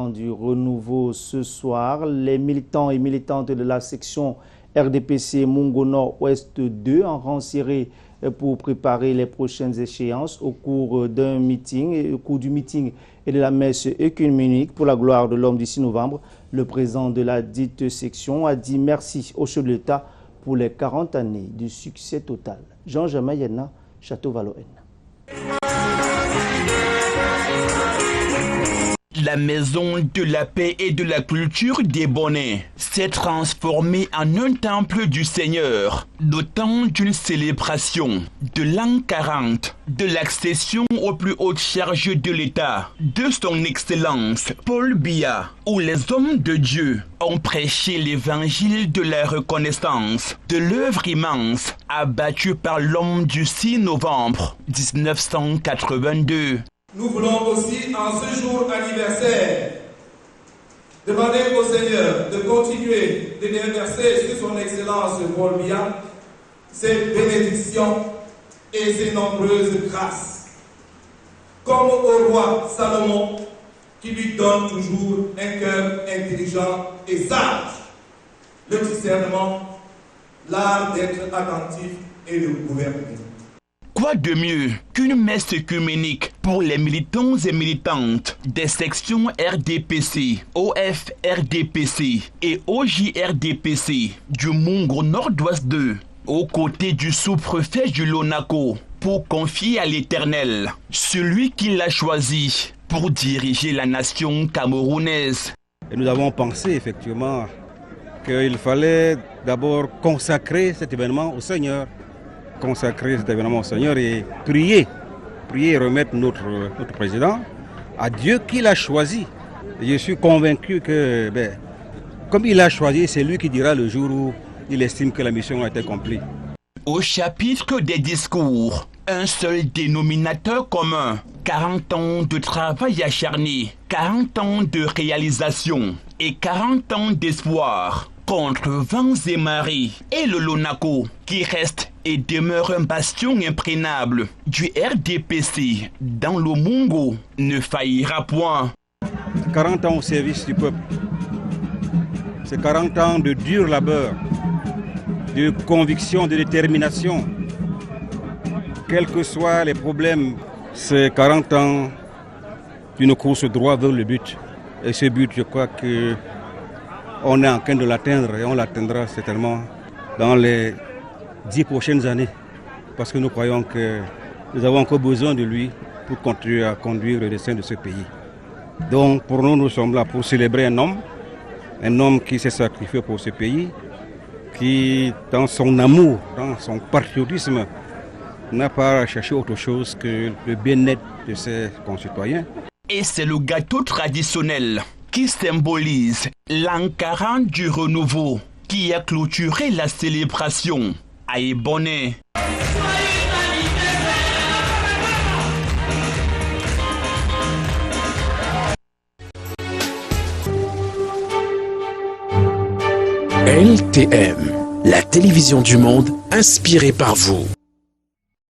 militants du Renouveau ce soir. Les militants et militantes de la section RDPC Mungo Nord-Ouest 2 en rang serré pour préparer les prochaines échéances au cours du meeting et de la messe œcuménique pour la gloire de l'homme du 6 novembre. Le président de la dite section a dit merci au chef de l'État pour les 40 années de succès total. Jean Jamayena, Château-Valoën. La maison de la paix et de la culture des Bonnets s'est transformée en un temple du Seigneur, le temps d'une célébration de l'an 40, de l'accession aux plus hautes charges de l'État, de son Excellence Paul Biya, où les hommes de Dieu ont prêché l'évangile de la reconnaissance de l'œuvre immense abattue par l'homme du 6 novembre 1982. Nous voulons aussi, en ce jour anniversaire, demander au Seigneur de continuer de déverser sur son Excellence Paul Biya ses bénédictions et ses nombreuses grâces. Comme au roi Salomon, qui lui donne toujours un cœur intelligent et sage, le discernement, l'art d'être attentif et de gouverner. Quoi de mieux qu'une messe œcuménique pour les militants et militantes des sections RDPC, OF-RDPC et OJ-RDPC du Mungo Nord-Ouest 2, aux côtés du sous-préfet du Lonako, pour confier à l'Éternel celui qui l'a choisi pour diriger la nation camerounaise. Et nous avons pensé effectivement qu'il fallait d'abord consacrer cet événement au Seigneur. Consacrer cet événement au Seigneur et prier et remettre notre président à Dieu qui l'a choisi. Et je suis convaincu que, comme il l'a choisi, c'est lui qui dira le jour où il estime que la mission a été accomplie. Au chapitre des discours, un seul dénominateur commun, 40 ans de travail acharné, 40 ans de réalisation et 40 ans d'espoir contre vents et marées, et le Lonako qui reste et demeure un bastion imprégnable du RDPC dans le Mungo ne faillira point. 40 ans au service du peuple, c'est 40 ans de dur labeur, de conviction, de détermination. Quels que soient les problèmes, c'est 40 ans d'une course droit vers le but. Et ce but, je crois que on est en train de l'atteindre et on l'atteindra certainement dans les 10 prochaines années. Parce que nous croyons que nous avons encore besoin de lui pour continuer à conduire le destin de ce pays. Donc pour nous, nous sommes là pour célébrer un homme qui s'est sacrifié pour ce pays, qui dans son amour, dans son patriotisme, n'a pas cherché autre chose que le bien-être de ses concitoyens. Et c'est le gâteau traditionnel qui symbolise l'an 40 du renouveau, qui a clôturé la célébration à Ebonné. LTM, la télévision du monde inspirée par vous.